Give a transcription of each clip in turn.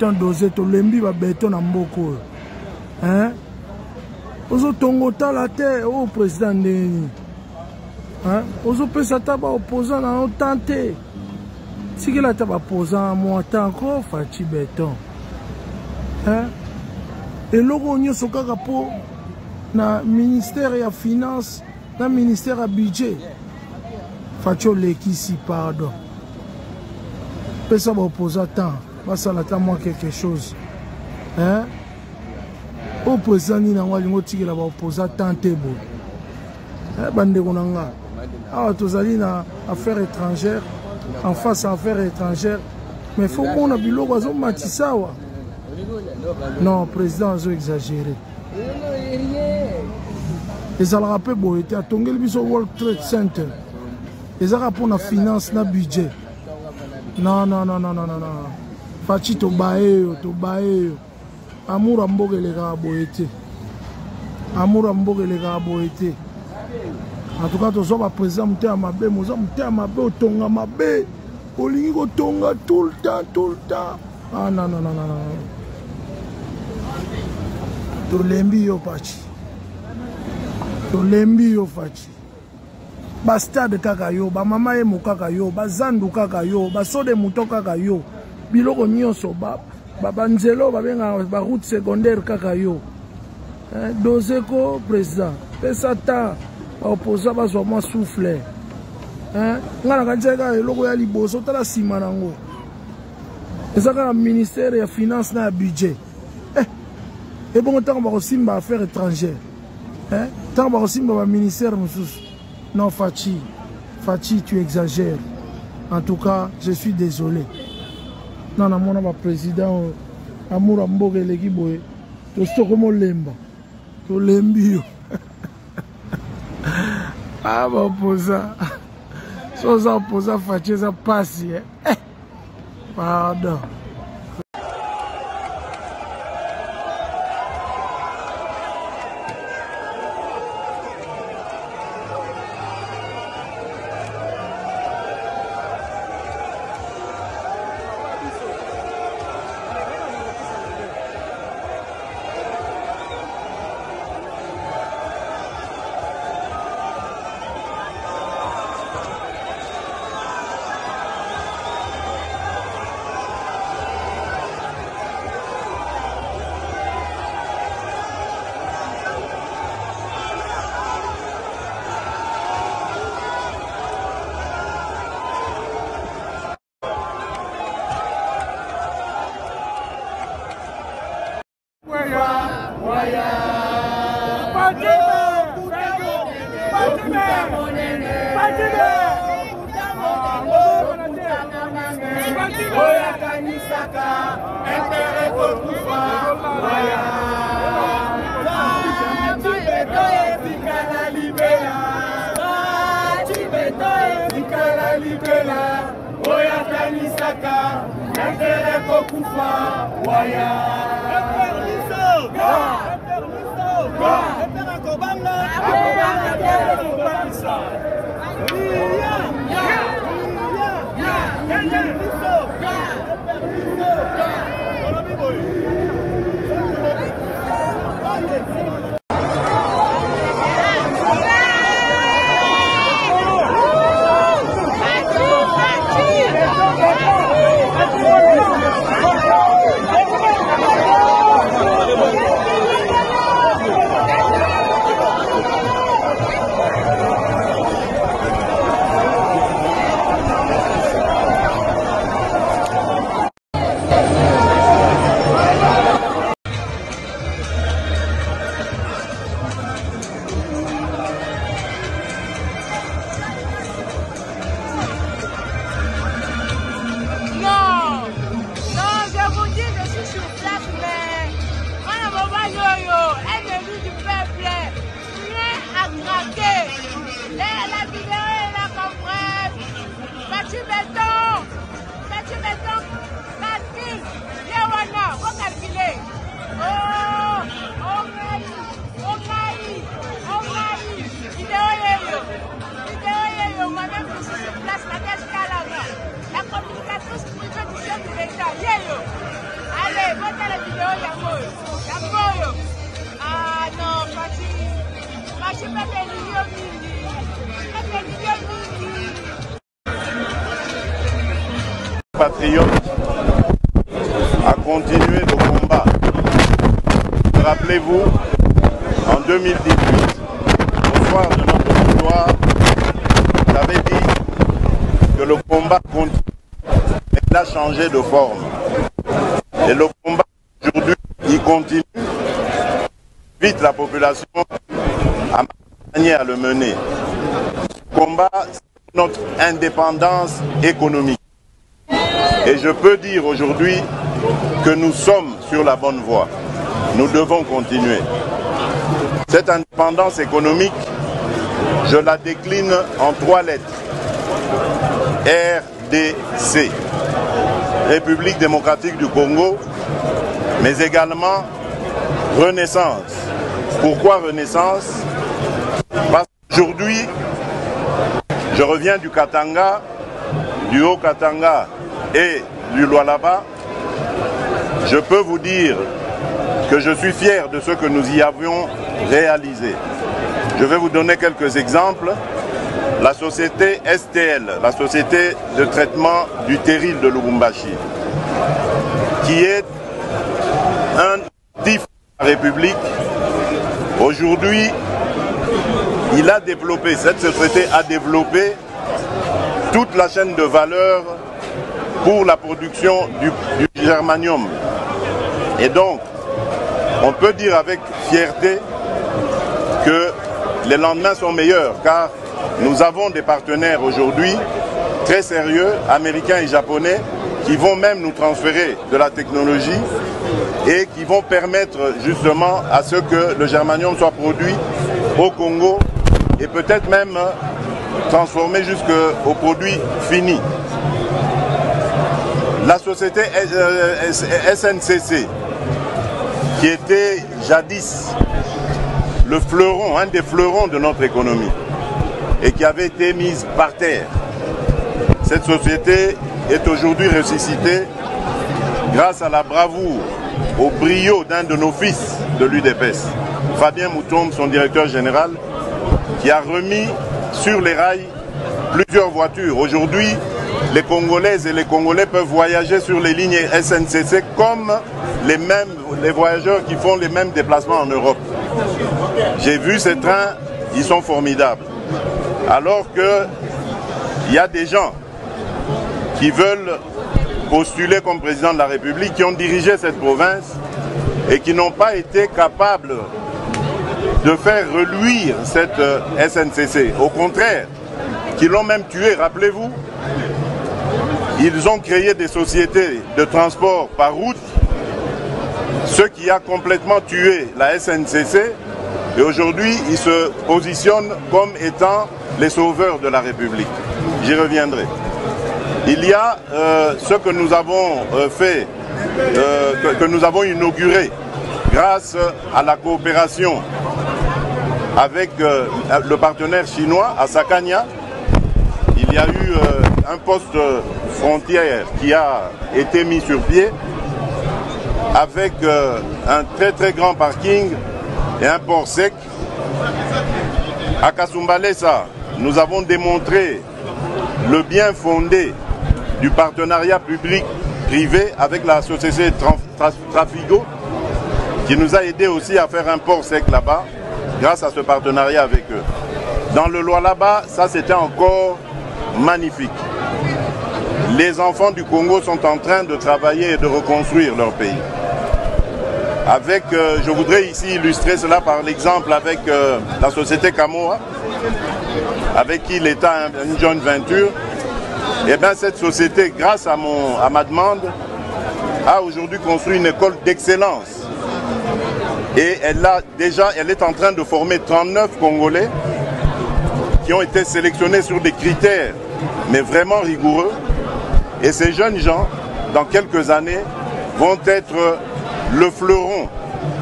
béton dosé, to lembi ba béton na mboko. Hein? Ozo tongota la terre au président Ndeni. Hein? Ozo pesa taba opposant na otante. Si que la taba opposant moi encore Fachi béton. Hein? Et logo nyoso kaka po na ministère ya finance, na ministère ya budget. Facho lekisi pardon. Pesa ba opposant tant, ba salata moi quelque chose. Hein? Au président ni na ngwa tiki la ba opposant tant tebo. Bande konanga. Ah tozali na affaires étrangères, en face à affaires étrangères, mais faut qu'on a biloko azo matisawa. Non, président a exagéré. Les Alrapé boyete a tongé le World Trade Center. Les Arabes pour la finance, na budget. Non. Fachi to bae. Amour amboge les gars boyete. Amour amboge les gars boyete. En tout cas, tu as président Mouté Amabe, Mouté Amabe, Otonga Amabe, Olingo Tonga tout le temps. Ah non. To lembi yo pachi. Ba stade kaka yo, ba mama emo kaka yo, ba zandu kaka yo, ba sode muto kaka yo. Biloko nyonso ba nzelo ba benga ba route secondaire kaka yo. Doseko président, pesa ta opposant ba zo moi souffler. Hein? Ngana kanjeka eloko ya liboso tala sima nango. Ezaka na ministère ya finance na budget. Et bon, tant qu'on va aussi affaires étrangères. Hein? Tant qu'on va aussi ministère, non, Fachi, tu exagères. En tout cas, je suis désolé. Non, mon président, Amour Ambogue et l'équipe, tu sais comment lemba. Tu lembi. Ah, mon opposant. Sans opposant, Fachi, ça passe. Pardon. Patriote a continué le combat. Rappelez-vous, en 2018, au soir de notre victoire, j'avais dit que le combat continue. Il a changé de forme. Et le combat aujourd'hui, il continue. Vite la population à manier à le mener. Ce combat, c'est notre indépendance économique. Et je peux dire aujourd'hui que nous sommes sur la bonne voie. Nous devons continuer. Cette indépendance économique, je la décline en 3 lettres. RDC, République démocratique du Congo, mais également Renaissance. Pourquoi Renaissance? Parce qu'aujourd'hui, je reviens du Katanga, du Haut-Katanga et du Lualaba. Je peux vous dire que je suis fier de ce que nous y avions réalisé. Je vais vous donner quelques exemples. La société STL, la société de traitement du terril de Lubumbashi, qui est un actif de la République, aujourd'hui, il a développé, cette société a développé toute la chaîne de valeur pour la production du germanium. Et donc, on peut dire avec fierté que les lendemains sont meilleurs, car nous avons des partenaires aujourd'hui très sérieux, américains et japonais, qui vont même nous transférer de la technologie et qui vont permettre justement à ce que le germanium soit produit au Congo et peut-être même transformé jusqu'au produit fini. La société SNCC, qui était jadis le fleuron, un des fleurons de notre économie, et qui avait été mise par terre. Cette société est aujourd'hui ressuscitée grâce à la bravoure, au brio d'un de nos fils de l'UDPS, Fabien Moutombe, son directeur général, qui a remis sur les rails plusieurs voitures. Aujourd'hui, les Congolaises et les Congolais peuvent voyager sur les lignes SNCC comme les voyageurs qui font les mêmes déplacements en Europe. J'ai vu ces trains, ils sont formidables. Alors qu'il y a des gens qui veulent postuler comme président de la République, qui ont dirigé cette province et qui n'ont pas été capables de faire reluire cette SNCC. Au contraire, qui l'ont même tué, rappelez-vous. Ils ont créé des sociétés de transport par route, ce qui a complètement tué la SNCC. Et aujourd'hui, ils se positionnent comme étant les sauveurs de la République. J'y reviendrai. Il y a ce que nous avons fait, que nous avons inauguré grâce à la coopération avec le partenaire chinois à Sakania. Il y a eu un poste frontière qui a été mis sur pied avec un très grand parking et un port sec. À Kasumbalesa, nous avons démontré le bien fondé du partenariat public-privé avec la société Trafigo, qui nous a aidé aussi à faire un port sec là-bas, grâce à ce partenariat avec eux. Dans le Lualaba, ça c'était encore magnifique. Les enfants du Congo sont en train de travailler et de reconstruire leur pays. Avec, je voudrais ici illustrer cela par l'exemple avec la société Kamoa, avec qui l'État a une joint venture. Et bien cette société, grâce à ma demande, a aujourd'hui construit une école d'excellence. Et elle est en train de former 39 Congolais qui ont été sélectionnés sur des critères, mais vraiment rigoureux. Et ces jeunes gens, dans quelques années, vont être le fleuron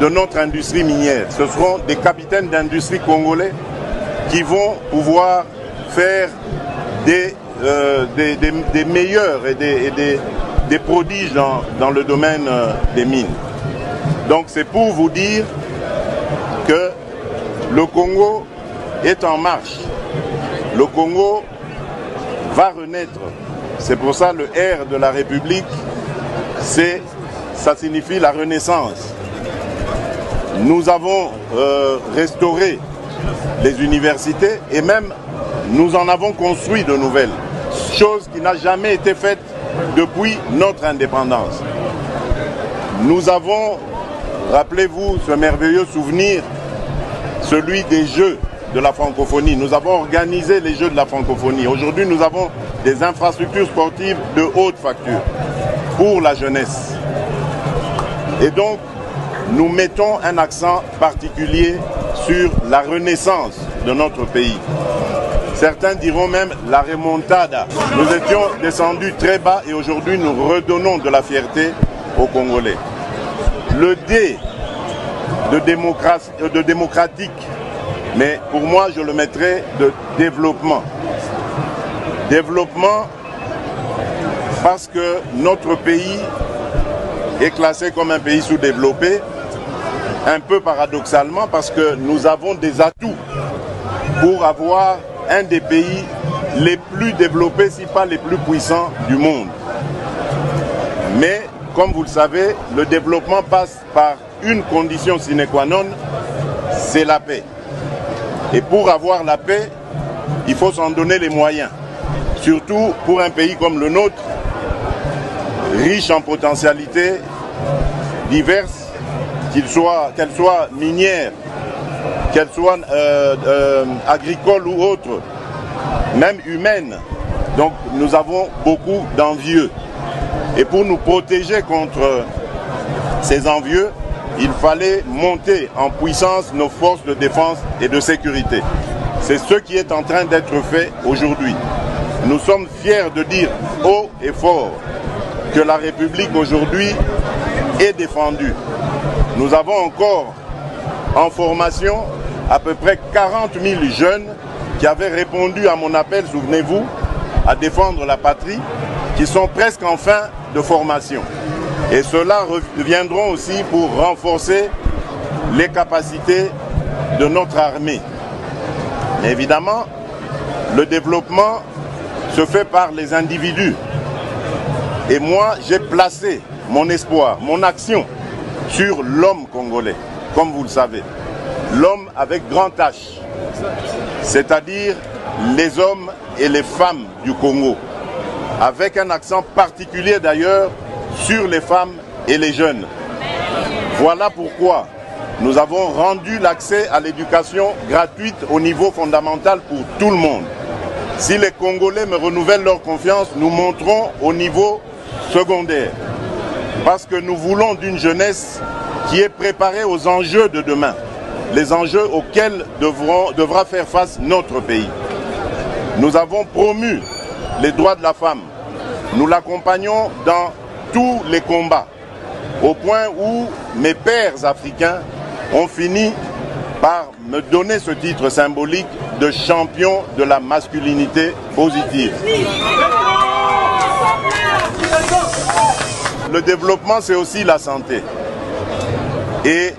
de notre industrie minière. Ce seront des capitaines d'industrie congolais qui vont pouvoir faire des meilleurs et des prodiges dans le domaine des mines. Donc c'est pour vous dire que le Congo est en marche. Le Congo va renaître. C'est pour ça le R de la République, ça signifie la renaissance. Nous avons restauré les universités et même nous en avons construit de nouvelles, chose qui n'a jamais été faite depuis notre indépendance. Nous avons, rappelez-vous ce merveilleux souvenir, celui des Jeux de la francophonie. Nous avons organisé les Jeux de la francophonie. Aujourd'hui, nous avons des infrastructures sportives de haute facture pour la jeunesse. Et donc, nous mettons un accent particulier sur la renaissance de notre pays. Certains diront même la remontada. Nous étions descendus très bas et aujourd'hui, nous redonnons de la fierté aux Congolais. Le D de démocratique, mais pour moi, je le mettrais de développement. Développement parce que notre pays est classé comme un pays sous-développé, un peu paradoxalement parce que nous avons des atouts pour avoir un des pays les plus développés, si pas les plus puissants du monde. Mais, comme vous le savez, le développement passe par une condition sine qua non, c'est la paix. Et pour avoir la paix, il faut s'en donner les moyens. Surtout pour un pays comme le nôtre, riche en potentialités diverses, qu'elles soient minières, qu'elles soient agricoles ou autres, même humaines. Donc nous avons beaucoup d'envieux. Et pour nous protéger contre ces envieux, il fallait monter en puissance nos forces de défense et de sécurité. C'est ce qui est en train d'être fait aujourd'hui. Nous sommes fiers de dire haut et fort que la République aujourd'hui est défendue. Nous avons encore en formation à peu près 40 000 jeunes qui avaient répondu à mon appel, souvenez-vous, à défendre la patrie, qui sont presque en fin de formation. Et ceux-là reviendront aussi pour renforcer les capacités de notre armée. Mais évidemment, le développement se fait par les individus. Et moi, j'ai placé mon espoir, mon action sur l'homme congolais, comme vous le savez. L'homme avec grand H, c'est-à-dire les hommes et les femmes du Congo, avec un accent particulier d'ailleurs sur les femmes et les jeunes. Voilà pourquoi nous avons rendu l'accès à l'éducation gratuite au niveau fondamental pour tout le monde. Si les Congolais me renouvellent leur confiance, nous monterons au niveau secondaire. Parce que nous voulons d'une jeunesse qui est préparée aux enjeux de demain, les enjeux auxquels devra faire face notre pays. Nous avons promu les droits de la femme. Nous l'accompagnons dans tous les combats, au point où mes pairs africains ont fini par me donner ce titre symbolique de champion de la masculinité positive. Le développement, c'est aussi la santé. Et